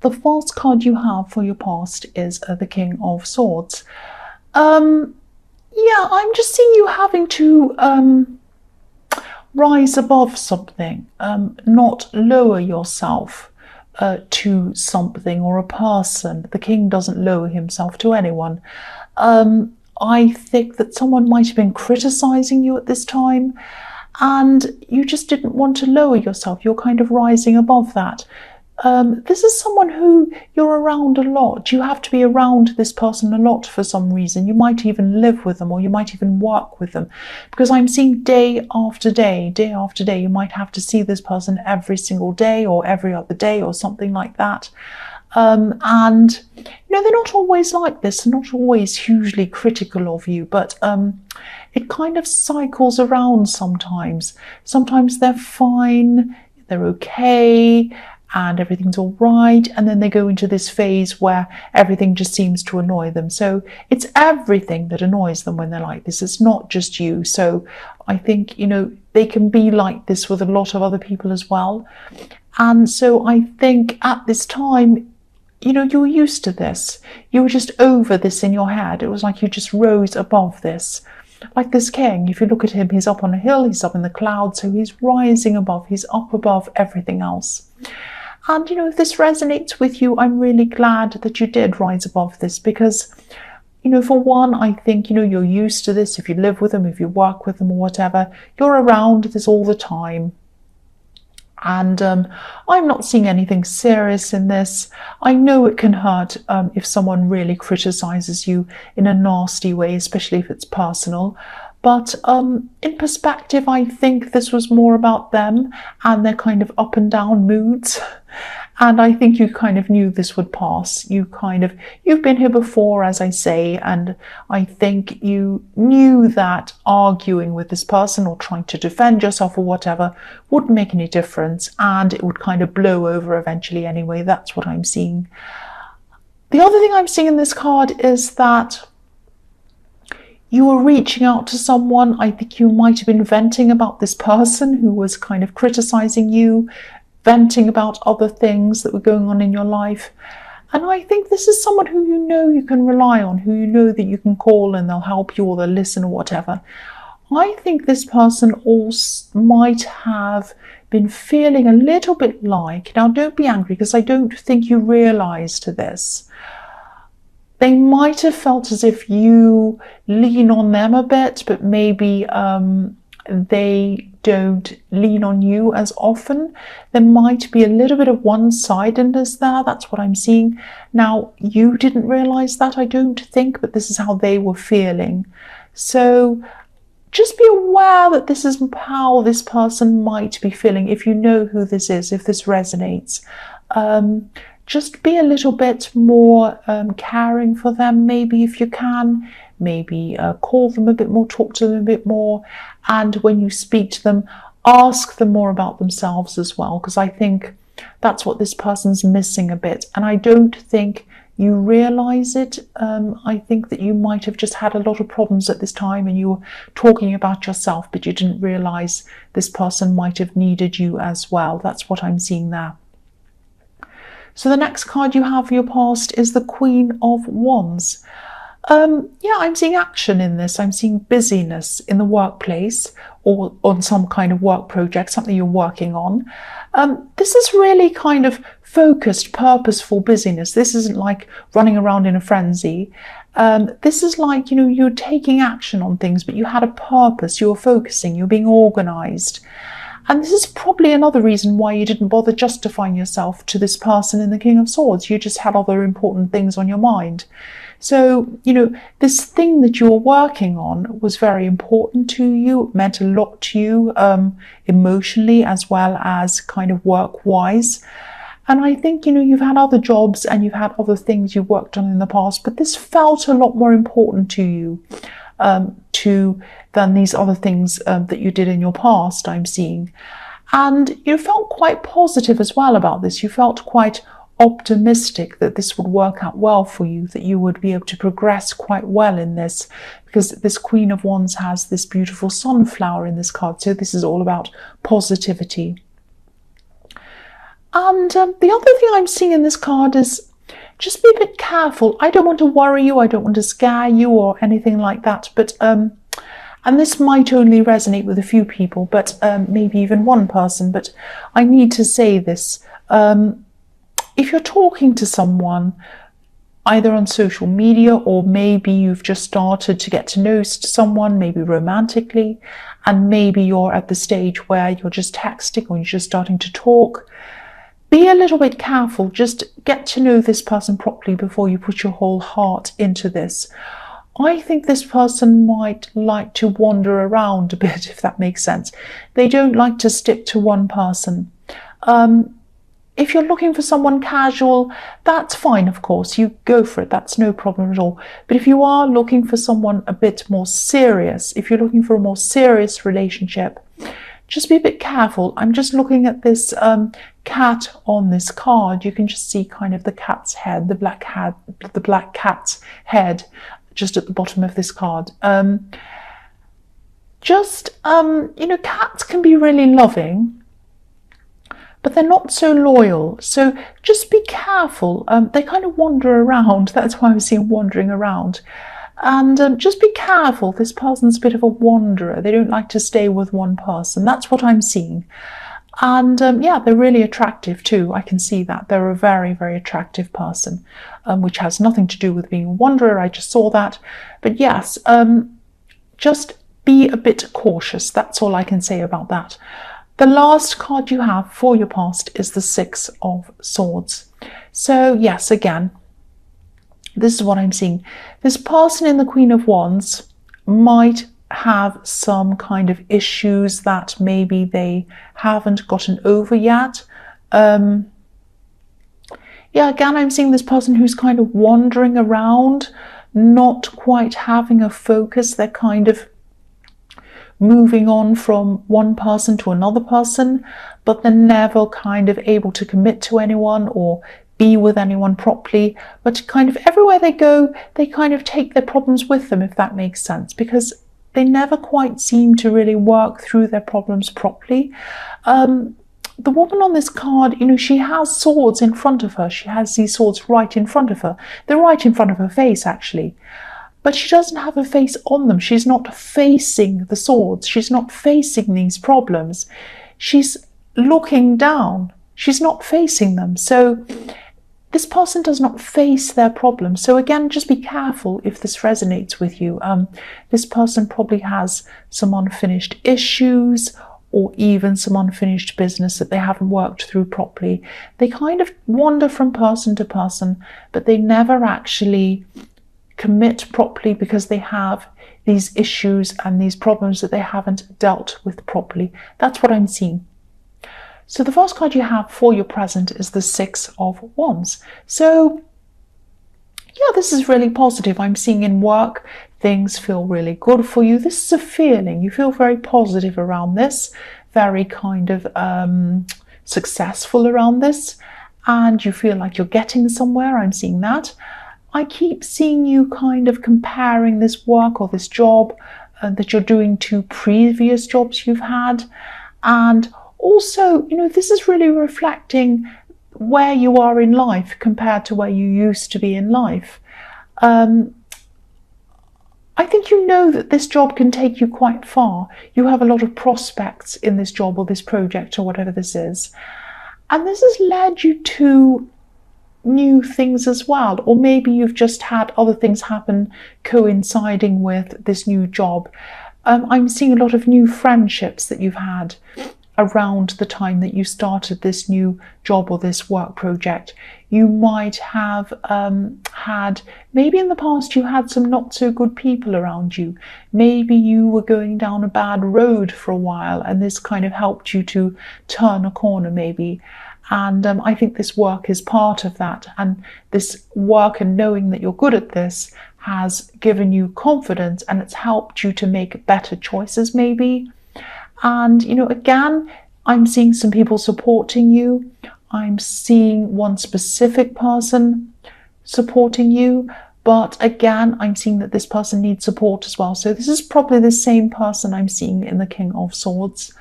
the first card you have for your past is the King of Swords. Yeah, I'm just seeing you having to rise above something, not lower yourself to something or a person. The king doesn't lower himself to anyone. I think that someone might have been criticizing you at this time, and you just didn't want to lower yourself. You're kind of rising above that. This is someone who you're around a lot. You have to be around this person a lot for some reason. You might even live with them, or you might even work with them, because I'm seeing day after day, you might have to see this person every single day or every other day or something like that. And they're not always like this, not always hugely critical of you, but it kind of cycles around sometimes. Sometimes they're fine, they're okay, and everything's all right, and then they go into this phase where everything just seems to annoy them. So it's everything that annoys them when they're like this. It's not just you. So I think, they can be like this with a lot of other people as well. And so I think at this time, you were used to this. You were just over this in your head. It was like you just rose above this. Like this king, if you look at him, he's up on a hill, he's up in the clouds, so he's rising above, he's up above everything else. And, if this resonates with you, I'm really glad that you did rise above this, because, for one, I think, you're used to this. If you live with them, if you work with them or whatever, you're around this all the time. And I'm not seeing anything serious in this. I know it can hurt if someone really criticizes you in a nasty way, especially if it's personal. But in perspective, I think this was more about them and their kind of up and down moods. And I think you kind of knew this would pass. You've been here before, as I say, and I think you knew that arguing with this person or trying to defend yourself or whatever wouldn't make any difference, and it would kind of blow over eventually anyway. That's what I'm seeing. The other thing I'm seeing in this card is that you were reaching out to someone. I think you might have been venting about this person who was kind of criticizing you, venting about other things that were going on in your life. And I think this is someone who you can rely on, who that you can call and they'll help you or they'll listen or whatever. I think this person also might have been feeling a little bit like, now don't be angry because I don't think you realized this, they might have felt as if you lean on them a bit, but maybe they don't lean on you as often. There might be a little bit of one-sidedness there. That's what I'm seeing. Now, you didn't realize that, I don't think, but this is how they were feeling. So just be aware that this is how this person might be feeling. If you know who this is, if this resonates, just be a little bit more caring for them, maybe, if you can. Maybe call them a bit more, talk to them a bit more, and when you speak to them, ask them more about themselves as well, because I think that's what this person's missing a bit, and I don't think you realize it. I think that you might have just had a lot of problems at this time and you were talking about yourself, but you didn't realize this person might have needed you as well. That's what I'm seeing there. So the next card you have for your past is the Queen of Wands. Yeah, I'm seeing action in this. I'm seeing busyness in the workplace or on some kind of work project, something you're working on. This is really kind of focused, purposeful busyness. This isn't like running around in a frenzy. This is like, you're taking action on things, but you had a purpose, you were focusing, you're being organized. And this is probably another reason why you didn't bother justifying yourself to this person in the King of Swords. You just had other important things on your mind. So, this thing that you were working on was very important to you, meant a lot to you emotionally as well as kind of work-wise. And I think, you've had other jobs and you've had other things you've worked on in the past, but this felt a lot more important to you than these other things that you did in your past, I'm seeing. And you felt quite positive as well about this. You felt quite optimistic that this would work out well for you, that you would be able to progress quite well in this, because this Queen of Wands has this beautiful sunflower in this card. So this is all about positivity. And the other thing I'm seeing in this card is just be a bit careful. I don't want to worry you, I don't want to scare you or anything like that, but and this might only resonate with a few people, but maybe even one person, but I need to say this. If you're talking to someone, either on social media or maybe you've just started to get to know someone, maybe romantically, and maybe you're at the stage where you're just texting or you're just starting to talk, be a little bit careful. Just get to know this person properly before you put your whole heart into this. I think this person might like to wander around a bit, if that makes sense. They don't like to stick to one person. If you're looking for someone casual, that's fine, of course. You go for it. That's no problem at all. But if you are looking for someone a bit more serious, if you're looking for a more serious relationship, just be a bit careful. I'm just looking at this cat on this card. You can just see kind of the cat's head, the black cat's head, just at the bottom of this card. Cats can be really loving, but they're not so loyal. So just be careful. They kind of wander around. That's why I'm seeing wandering around. And just be careful. This person's a bit of a wanderer. They don't like to stay with one person. That's what I'm seeing. And they're really attractive too. I can see that. They're a very, very attractive person, which has nothing to do with being a wanderer. I just saw that. But yes, just be a bit cautious. That's all I can say about that. The last card you have for your past is the Six of Swords. So yes, again, this is what I'm seeing. This person in the Queen of Wands might have some kind of issues that maybe they haven't gotten over yet. Again, I'm seeing this person who's kind of wandering around, not quite having a focus. They're kind of moving on from one person to another person, but they're never kind of able to commit to anyone or be with anyone properly. But kind of everywhere they go, they kind of take their problems with them, if that makes sense, because they never quite seem to really work through their problems properly. The woman on this card, she has swords in front of her. She has these swords right in front of her. They're right in front of her face, actually. But she doesn't have her face on them. She's not facing the swords. She's not facing these problems. She's looking down. She's not facing them. So this person does not face their problems. So again, just be careful if this resonates with you. This person probably has some unfinished issues or even some unfinished business that they haven't worked through properly. They kind of wander from person to person, but they never actually commit properly because they have these issues and these problems that they haven't dealt with properly. That's what I'm seeing. So the first card you have for your present is the Six of Wands. So yeah, this is really positive. I'm seeing in work, things feel really good for you. This is a feeling. You feel very positive around this, very kind of successful around this, and you feel like you're getting somewhere. I'm seeing that. I keep seeing you kind of comparing this work or this job that you're doing to previous jobs you've had. And also, this is really reflecting where you are in life compared to where you used to be in life. I think you know that this job can take you quite far. You have a lot of prospects in this job or this project or whatever this is. And this has led you to new things as well, or maybe you've just had other things happen coinciding with this new job. I'm seeing a lot of new friendships that you've had around the time that you started this new job or this work project. You might have had, maybe in the past you had some not so good people around you. Maybe you were going down a bad road for a while and this kind of helped you to turn a corner maybe. And I think this work is part of that. And this work and knowing that you're good at this has given you confidence and it's helped you to make better choices maybe. And, again, I'm seeing some people supporting you. I'm seeing one specific person supporting you. But again, I'm seeing that this person needs support as well. So this is probably the same person I'm seeing in the King of Swords.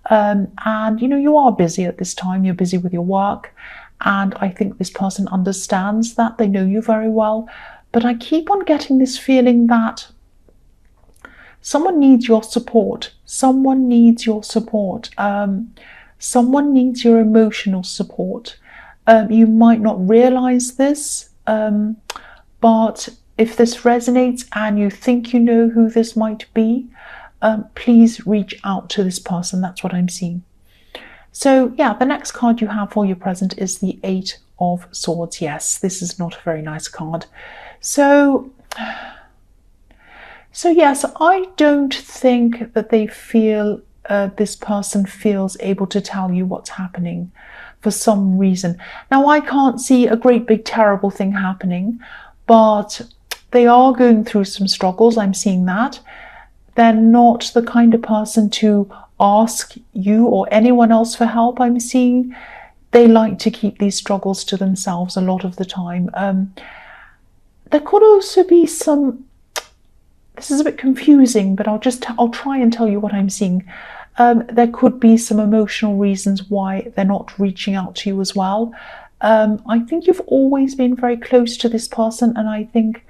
And you are busy at this time. You're busy with your work, and I think this person understands that. They know you very well, but I keep on getting this feeling that someone needs your support. Someone needs your support. Someone needs your emotional support. You might not realize this, but if this resonates and you think you know who this might be, please reach out to this person. That's what I'm seeing. So yeah, the next card you have for your present is the Eight of Swords. Yes, this is not a very nice card. So yes, I don't think that they feel, this person feels able to tell you what's happening for some reason. Now, I can't see a great big terrible thing happening, but they are going through some struggles. I'm seeing that. They're not the kind of person to ask you or anyone else for help. I'm seeing they like to keep these struggles to themselves a lot of the time. There could also be some, this is a bit confusing, but I'll try and tell you what I'm seeing. There could be some emotional reasons why they're not reaching out to you as well. I think you've always been very close to this person, and I think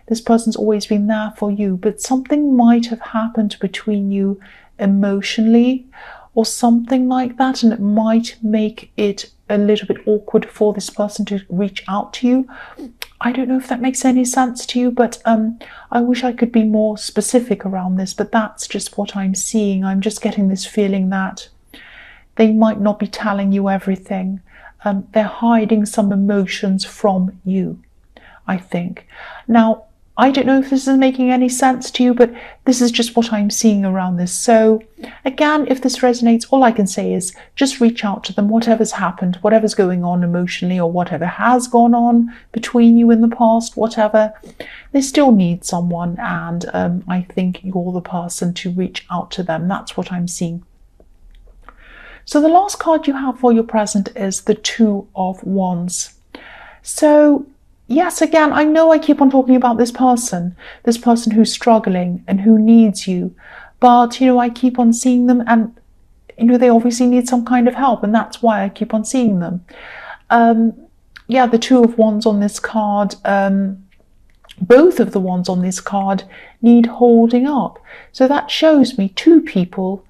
this person's always been there for you, but something might have happened between you emotionally or something like that, and it might make it a little bit awkward for this person to reach out to you. I don't know if that makes any sense to you, but I wish I could be more specific around this, but that's just what I'm seeing. I'm just getting this feeling that they might not be telling you everything. They're hiding some emotions from you, I think. Now, I don't know if this is making any sense to you, but this is just what I'm seeing around this. So again, if this resonates, all I can say is just reach out to them. Whatever's happened, whatever's going on emotionally, or whatever has gone on between you in the past, whatever, they still need someone. And I think you're the person to reach out to them. That's what I'm seeing. So the last card you have for your present is the Two of Wands. So yes, again, I know I keep on talking about this person who's struggling and who needs you, but I keep on seeing them, and they obviously need some kind of help, and that's why I keep on seeing them. Yeah, the Two of Wands on this card, both of the wands on this card need holding up. So that shows me two people.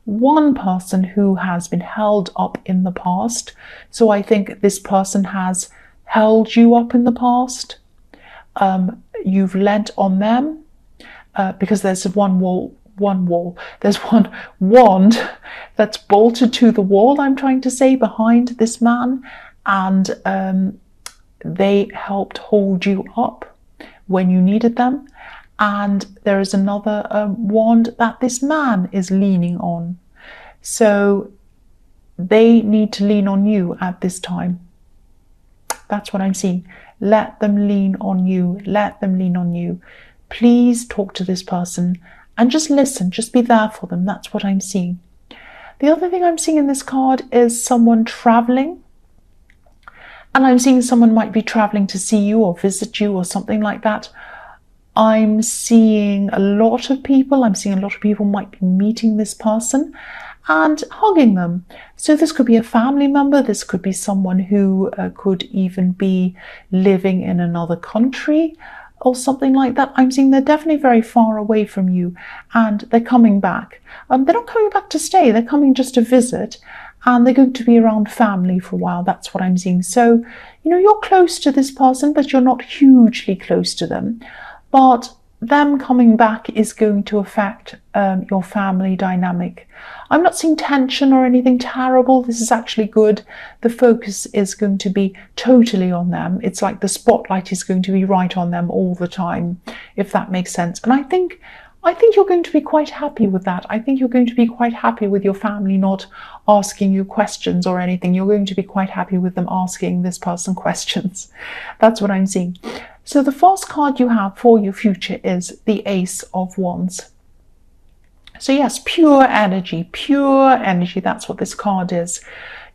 One person who has been held up in the past. So I think this person has held you up in the past. You've lent on them because there's one wand that's bolted to the wall, I'm trying to say, behind this man, and they helped hold you up when you needed them. And there is another wand that this man is leaning on. So they need to lean on you at this time. That's what I'm seeing. Let them lean on you. Let them lean on you. Please talk to this person and just listen. Just be there for them. That's what I'm seeing. The other thing I'm seeing in this card is someone traveling. And I'm seeing someone might be traveling to see you or visit you or something like that. I'm seeing a lot of people. I'm seeing a lot of people might be meeting this person and hugging them. So this could be a family member. This could be someone who could even be living in another country or something like that. I'm seeing they're definitely very far away from you, and they're coming back. They're not coming back to stay. They're coming just to visit, and they're going to be around family for a while. That's what I'm seeing. So, you're close to this person, but you're not hugely close to them. But them coming back is going to affect your family dynamic. I'm not seeing tension or anything terrible. This is actually good. The focus is going to be totally on them. It's like the spotlight is going to be right on them all the time, if that makes sense. And I think you're going to be quite happy with that. I think you're going to be quite happy with your family not asking you questions or anything. You're going to be quite happy with them asking this person questions. That's what I'm seeing. So the first card you have for your future is the Ace of Wands. So yes, pure energy, that's what this card is.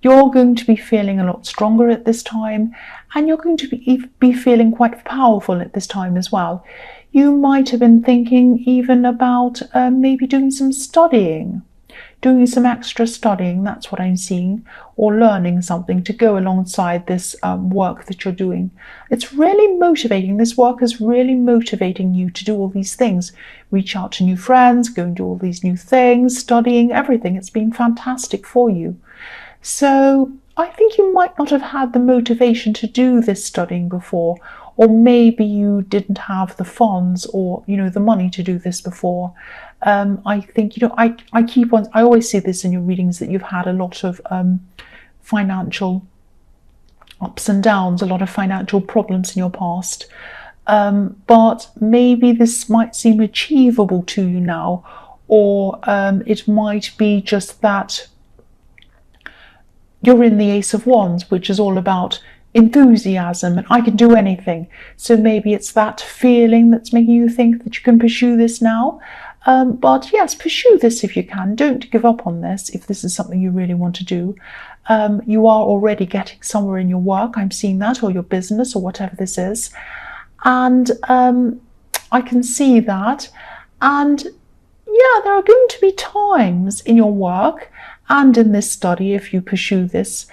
You're going to be feeling a lot stronger at this time, and you're going to be feeling quite powerful at this time as well. You might have been thinking even about maybe doing some studying doing some extra studying, that's what I'm seeing, or learning something to go alongside this work that you're doing. It's really motivating. This work is really motivating you to do all these things. Reach out to new friends, go and do all these new things, studying, everything. It's been fantastic for you. So I think you might not have had the motivation to do this studying before, or maybe you didn't have the funds or, the money to do this before. I think, I always see this in your readings, that you've had a lot of financial ups and downs, a lot of financial problems in your past. But maybe this might seem achievable to you now, or it might be just that you're in the Ace of Wands, which is all about enthusiasm and I can do anything. So maybe it's that feeling that's making you think that you can pursue this now. But yes, pursue this if you can. Don't give up on this if this is something you really want to do. You are already getting somewhere in your work. I'm seeing that, or your business, or whatever this is. And I can see that. And yeah, there are going to be times in your work and in this study, if you pursue this,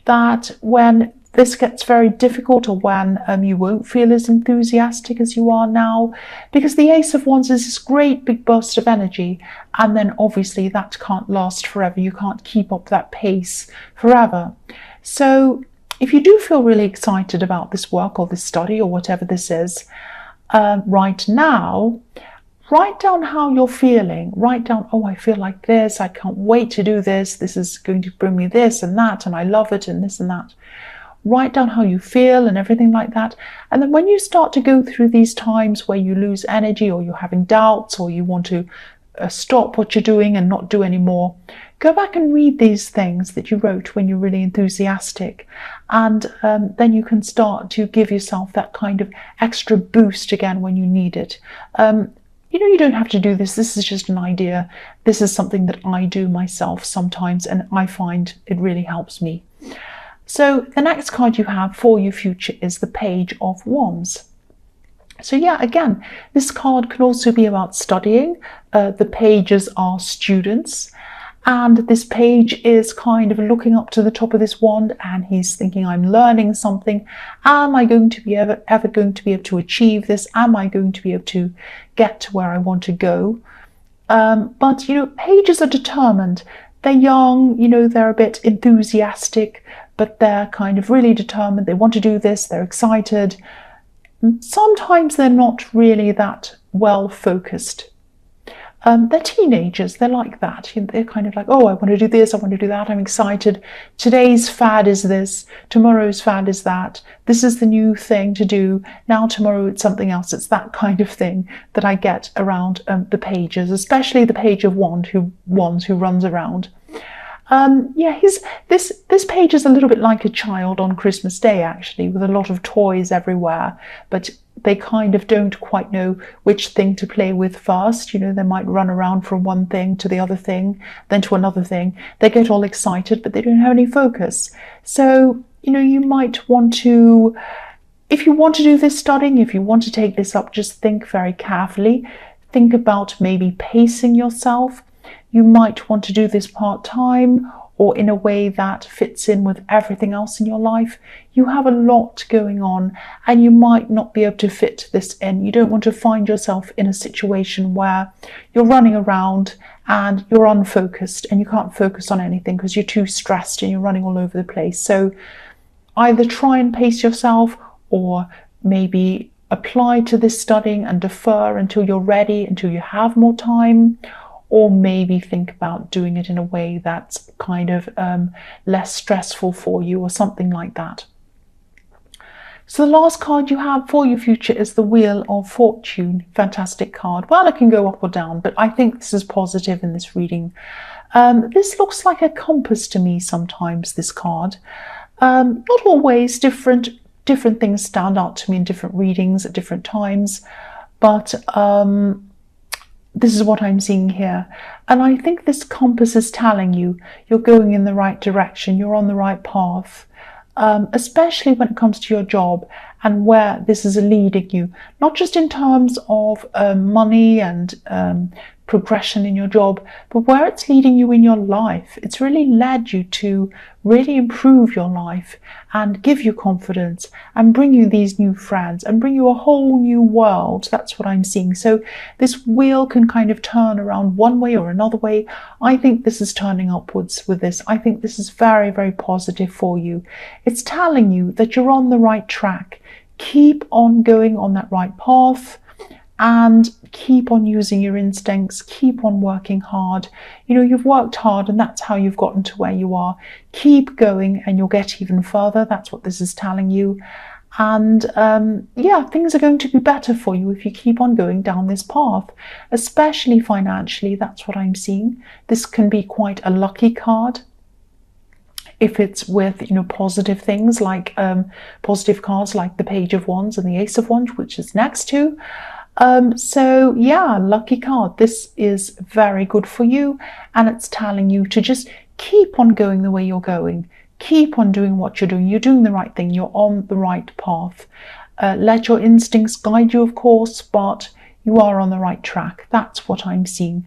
that when this gets very difficult, or when you won't feel as enthusiastic as you are now, because the Ace of Wands is this great big burst of energy, and then obviously that can't last forever. You can't keep up that pace forever. So if you do feel really excited about this work or this study or whatever this is right now, write down how you're feeling. Write down, oh, I feel like this. I can't wait to do this. This is going to bring me this and that, and I love it, and this and that. Write down how you feel and everything like that. And then when you start to go through these times where you lose energy, or you're having doubts, or you want to stop what you're doing and not do anymore, go back and read these things that you wrote when you're really enthusiastic. And then you can start to give yourself that kind of extra boost again when you need it. You don't have to do this. This is just an idea. This is something that I do myself sometimes, and I find it really helps me. So the next card you have for your future is the Page of Wands. So yeah, again, this card can also be about studying. The pages are students, and this page is kind of looking up to the top of this wand, and he's thinking, I'm learning something. Am I going to be ever going to be able to achieve this? Am I going to be able to get to where I want to go? But pages are determined. They're young, they're a bit enthusiastic, but they're kind of really determined. They want to do this. They're excited. Sometimes they're not really that well focused. They're teenagers. They're like that. They're kind of like, oh, I want to do this. I want to do that. I'm excited. Today's fad is this. Tomorrow's fad is that. This is the new thing to do. Now tomorrow it's something else. It's that kind of thing that I get around the pages, especially the Page of Wands who runs around. This page is a little bit like a child on Christmas Day, actually, with a lot of toys everywhere, but they kind of don't quite know which thing to play with first. They might run around from one thing to the other thing, then to another thing. They get all excited, but they don't have any focus. So, you might want to, if you want to do this studying, if you want to take this up, just think very carefully. Think about maybe pacing yourself. You might want to do this part-time, or in a way that fits in with everything else in your life. You have a lot going on, and you might not be able to fit this in. You don't want to find yourself in a situation where you're running around and you're unfocused and you can't focus on anything because you're too stressed and you're running all over the place. So either try and pace yourself, or maybe apply to this studying and defer until you're ready, until you have more time. Or maybe think about doing it in a way that's kind of less stressful for you, or something like that. So the last card you have for your future is the Wheel of Fortune. Fantastic card. Well, it can go up or down, but I think this is positive in this reading. This looks like a compass to me sometimes, this card. Not always. Different things stand out to me in different readings at different times, but this is what I'm seeing here. And I think this compass is telling you you're going in the right direction, you're on the right path, especially when it comes to your job. and where this is leading you, not just in terms of money and progression in your job, but where it's leading you in your life. It's really led you to really improve your life and give you confidence and bring you these new friends and bring you a whole new world. That's what I'm seeing. So this wheel can kind of turn around one way or another way. I think this is turning upwards with this. I think this is very, very positive for you. It's telling you that you're on the right track. Keep on going on that right path and keep on using your instincts, keep on working hard. You know, you've worked hard and that's how you've gotten to where you are. Keep going and you'll get even further. That's what this is telling you. And yeah, things are going to be better for you if you keep on going down this path, especially financially. That's what I'm seeing. This can be quite a lucky card if it's with, you know, positive things like positive cards like the Page of Wands and the Ace of Wands, which is next to. So yeah, lucky card. This is very good for you, and it's telling you to just keep on going the way you're going. Keep on doing what you're doing. You're doing the right thing. You're on the right path. Let your instincts guide you, of course, but you are on the right track. That's what I'm seeing.